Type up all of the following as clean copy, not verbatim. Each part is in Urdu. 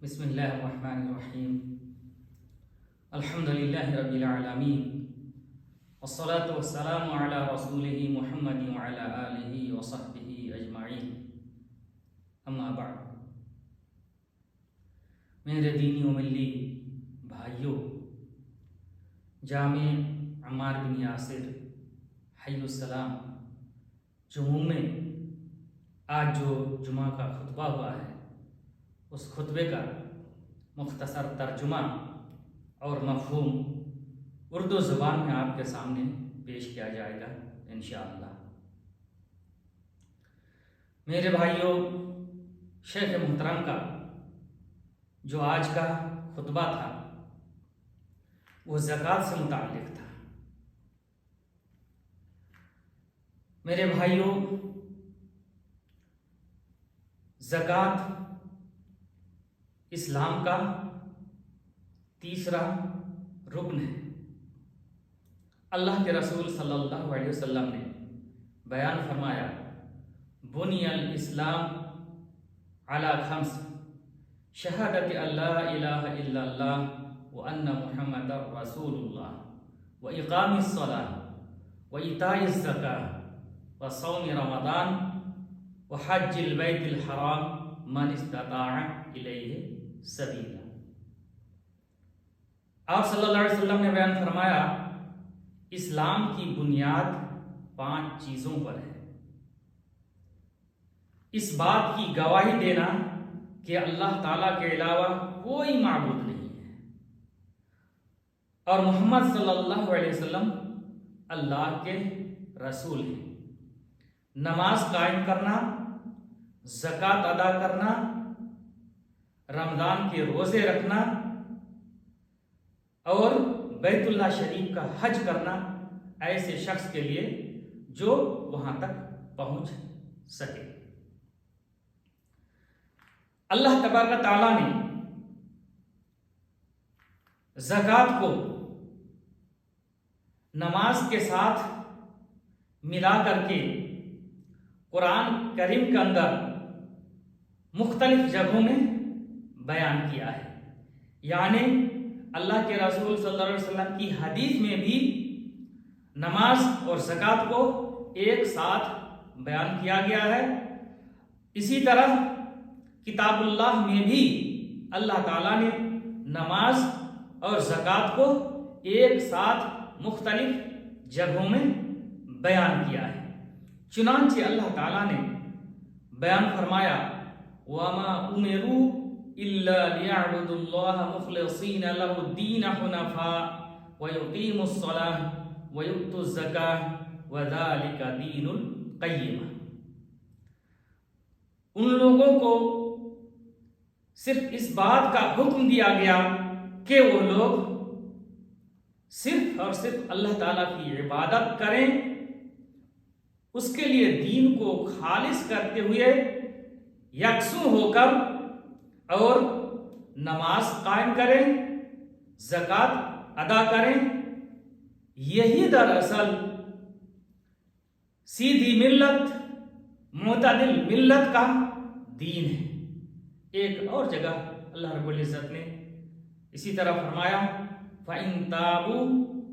بسم اللہ الرحمن الرحیم الحمدللہ رب العالمین والصلاة والسلام علی رسولہ محمد وعلی آلہ وصحبہ اجمعین، اما بعد۔ میرے دینی و ملی بھائیوں، جامع عمار بن یاسر حی السلام جموں میں آج جو جمعہ کا خطبہ ہوا ہے، اس خطبے کا مختصر ترجمہ اور مفہوم اردو زبان میں آپ کے سامنے پیش کیا جائے گا انشاءاللہ۔ میرے بھائیوں، شیخ محترم کا جو آج کا خطبہ تھا وہ زکوٰۃ سے متعلق تھا۔ میرے بھائیوں، زکوٰۃ اسلام کا تیسرا رکن ہے۔ اللہ کے رسول صلی اللہ علیہ وسلم نے بیان فرمایا، بنی الاسلام علی خمس، شہادت اللہ الہ الا اللہ وان محمد رسول اللہ واقام الصلاۃ وایتاء الزکاۃ وصوم رمضان وحج البیت الحرام من استطاع الیہ سبیلا۔ آپ صلی اللہ علیہ وسلم نے بیان فرمایا، اسلام کی بنیاد 5 چیزوں پر ہے۔ اس بات کی گواہی دینا کہ اللہ تعالیٰ کے علاوہ کوئی معبود نہیں ہے اور محمد صلی اللہ علیہ وسلم اللہ کے رسول ہیں، نماز قائم کرنا، زکوٰۃ ادا کرنا، رمضان کے روزے رکھنا اور بیت اللہ شریف کا حج کرنا ایسے شخص کے لیے جو وہاں تک پہنچ سکے۔ اللہ تبارک تعالیٰ نے زکوٰۃ کو نماز کے ساتھ ملا کر کے قرآن کریم کے اندر مختلف جگہوں میں بیان کیا ہے، یعنی اللہ کے رسول صلی اللہ علیہ وسلم کی حدیث میں بھی نماز اور زکوٰۃ کو ایک ساتھ بیان کیا گیا ہے۔ اسی طرح کتاب اللہ میں بھی اللہ تعالیٰ نے نماز اور زکوٰۃ کو ایک ساتھ مختلف جگہوں میں بیان کیا ہے۔ چنانچہ اللہ تعالیٰ نے بیان فرمایا، وَمَا أُمِرُوا إِلَّا لِيَعْبُدُوا اللَّهَ مُخْلِصِينَ لَهُ الدِّينَ حُنَفَاءَ وَيُقِيمُوا الصَّلَاةَ وَيُؤْتُوا الزَّكَاةَ وَذَلِكَ دِينُ الْقَيِّمَةِ۔ ان لوگوں کو صرف اس بات کا حکم دیا گیا کہ وہ لوگ صرف اور صرف اللہ تعالیٰ کی عبادت کریں، اس کے لیے دین کو خالص کرتے ہوئے یکسو ہو کر اور نماز قائم کریں، زکوٰۃ ادا کریں۔ یہی دراصل سیدھی ملت، معتدل ملت کا دین ہے۔ ایک اور جگہ اللہ رب العزت نے اسی طرح فرمایا، فَإِن تَابُوا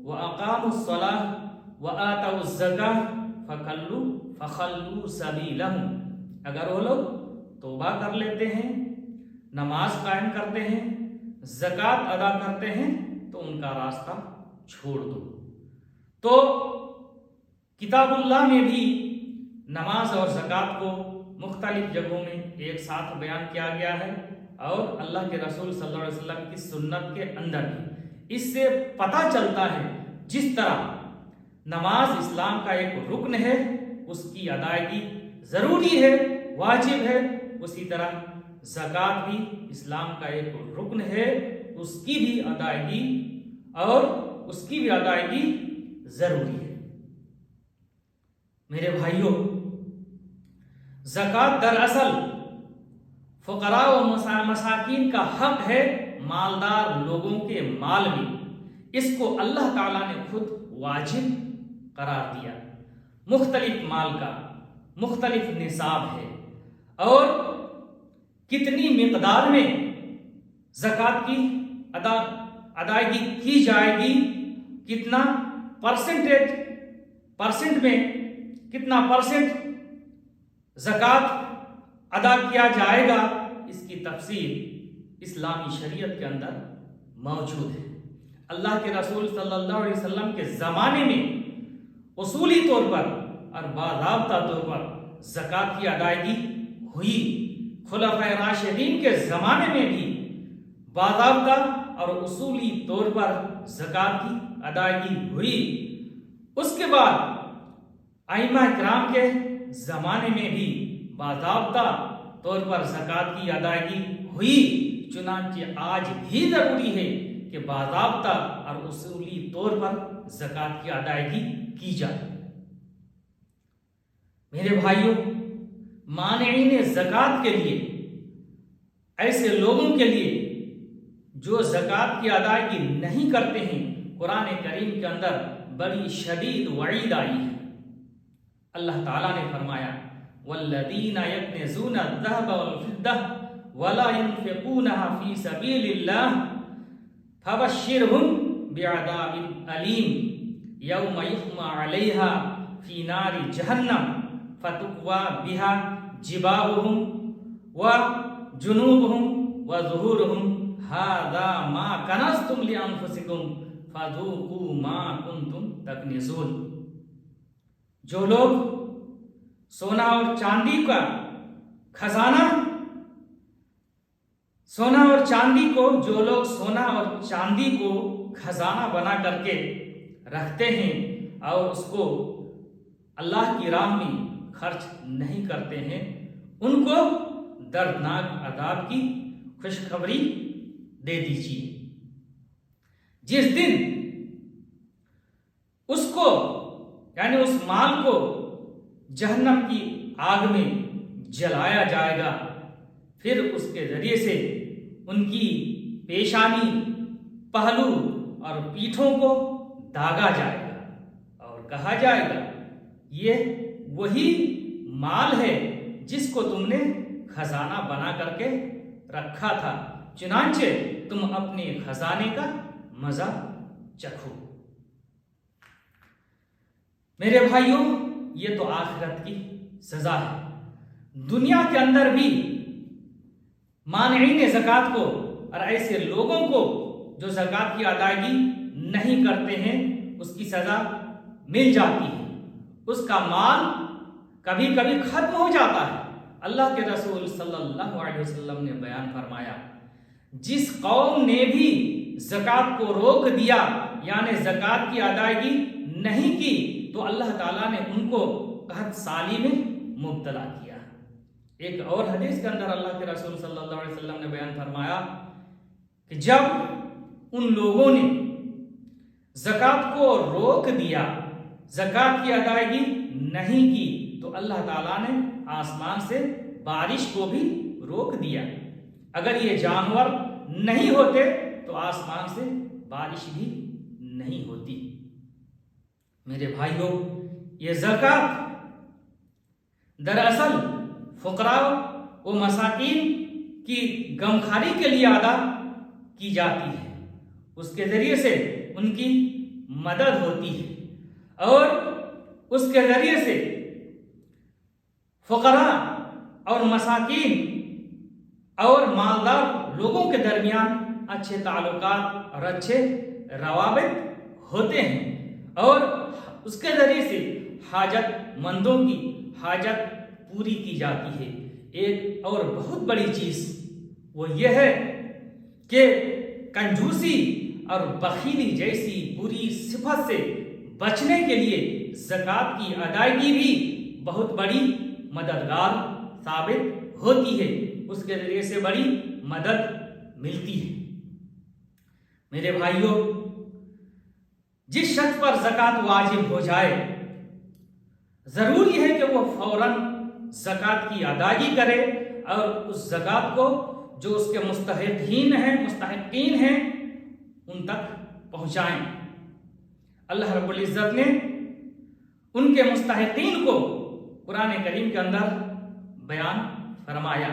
وَأَقَامُوا الصَّلَاةَ وَآتَوُا الزَّكَاةَ فَخَلُّوا سَبِيلَهُمْ۔ اگر وہ لوگ توبہ کر لیتے ہیں، نماز قائم کرتے ہیں، زکوٰۃ ادا کرتے ہیں تو ان کا راستہ چھوڑ دو۔ تو کتاب اللہ میں بھی نماز اور زکوٰۃ کو مختلف جگہوں میں ایک ساتھ بیان کیا گیا ہے، اور اللہ کے رسول صلی اللہ علیہ وسلم کی سنت کے اندر بھی اس سے پتہ چلتا ہے، جس طرح نماز اسلام کا ایک رکن ہے، اس کی ادائیگی ضروری ہے، واجب ہے، اسی طرح زکوٰۃ بھی اسلام کا ایک رکن ہے، اس کی بھی ادائیگی ضروری ہے۔ میرے بھائیوں، زکوٰۃ دراصل فقراء و مساکین کا حق ہے، مالدار لوگوں کے مال میں۔ اس کو اللہ تعالیٰ نے خود واجب قرار دیا۔ مختلف مال کا مختلف نصاب ہے، اور کتنی مقدار میں زکوٰۃ کی ادائیگی کی جائے گی، کتنا پرسنٹ میں کتنا پرسنٹ زکوٰۃ ادا کیا جائے گا، اس کی تفصیل اسلامی شریعت کے اندر موجود ہے۔ اللہ کے رسول صلی اللہ علیہ وسلم کے زمانے میں اصولی طور پر اور باضابطہ طور پر زکوٰۃ کی ادائیگی ہوئی۔ خلفائے راشدین کے زمانے میں بھی باضابطہ اور اصولی طور پر زکوٰۃ کی ادائیگی ہوئی۔ اس کے بعد ائمہ کرام کے زمانے میں بھی باضابطہ طور پر زکوٰۃ کی ادائیگی ہوئی۔ چنانچہ آج بھی ضروری ہے کہ باضابطہ اور اصولی طور پر زکوٰۃ کی ادائیگی کی جائے۔ میرے بھائیوں، مانعین زکوٰۃ کے لیے، ایسے لوگوں کے لیے جو زکوٰۃ کی ادائیگی نہیں کرتے ہیں، قرآن کریم کے اندر بڑی شدید وعید آئی ہے۔ اللہ تعالیٰ نے فرمایا والذین یکنزون الذهب والفضة ولا ينفقونها في سبيل الله فبشرهم بعذاب أليم يوم يحمى عليها في نار جهنم فتقوى بها جباههم وجنوبهم وظهورهم هذا ما كنزتم لأنفسكم فذوقوا ما كنتم تكنزون۔ جو لوگ سونا اور چاندی کا خزانہ، سونا اور چاندی کو، جو لوگ سونا اور چاندی کو خزانہ بنا کر کے رکھتے ہیں اور اس کو اللہ کی راہ میں خرچ نہیں کرتے ہیں، ان کو دردناک عذاب کی خوشخبری دے دیجیے۔ جس دن اس کو یعنی اس مال کو جہنم کی آگ میں جلایا جائے گا، پھر اس کے ذریعے سے ان کی پیشانی، پہلو اور پیٹھوں کو داغا جائے گا اور کہا جائے گا یہ وہی مال ہے جس کو تم نے خزانہ بنا کر کے رکھا تھا، چنانچہ تم اپنے خزانے کا مزہ چکھو۔ میرے بھائیوں، یہ تو آخرت کی سزا ہے۔ دنیا کے اندر بھی مانعین زکوٰۃ کو اور ایسے لوگوں کو جو زکوٰۃ کی ادائیگی نہیں کرتے ہیں، اس کی سزا مل جاتی ہے، اس کا مال کبھی کبھی ختم ہو جاتا ہے۔ اللہ کے رسول صلی اللہ علیہ وسلم نے بیان فرمایا، جس قوم نے بھی زکوٰۃ کو روک دیا یعنی زکوٰۃ کی ادائیگی نہیں کی تو اللہ تعالیٰ نے ان کو قحط سالی میں مبتلا کیا۔ ایک اور حدیث کے اندر اللہ کے رسول صلی اللہ علیہ وسلم نے بیان فرمایا کہ جب ان لوگوں نے زکوٰۃ کو روک دیا، زکوٰۃ کی ادائیگی نہیں کی، تو اللہ تعالیٰ نے آسمان سے بارش کو بھی روک دیا۔ اگر یہ جانور نہیں ہوتے تو آسمان سے بارش بھی نہیں ہوتی۔ میرے بھائیوں، یہ زکوٰۃ دراصل فقراء و مساکین کی غمخواری کے لیے ادا کی جاتی ہے، اس کے ذریعے سے ان کی مدد ہوتی ہے اور اس کے ذریعے سے فقراء اور مساکین اور مالدار لوگوں کے درمیان اچھے تعلقات اور اچھے روابط ہوتے ہیں اور اس کے ذریعے سے حاجت مندوں کی حاجت پوری کی جاتی ہے۔ ایک اور بہت بڑی چیز وہ یہ ہے کہ کنجوسی اور بخیلی جیسی بری صفت سے بچنے کے لیے زکوٰۃ کی ادائیگی بھی بہت بڑی مددگار ثابت ہوتی ہے، اس کے ذریعے سے بڑی مدد ملتی ہے۔ میرے بھائیوں، جس شخص پر زکوٰۃ واجب ہو جائے ضروری ہے کہ وہ فوراً زکوٰۃ کی ادائیگی کرے اور اس زکوٰۃ کو جو اس کے مستحقین ہیں ان تک پہنچائیں۔ اللہ رب العزت نے ان کے مستحقین کو قرآن کریم کے اندر بیان فرمایا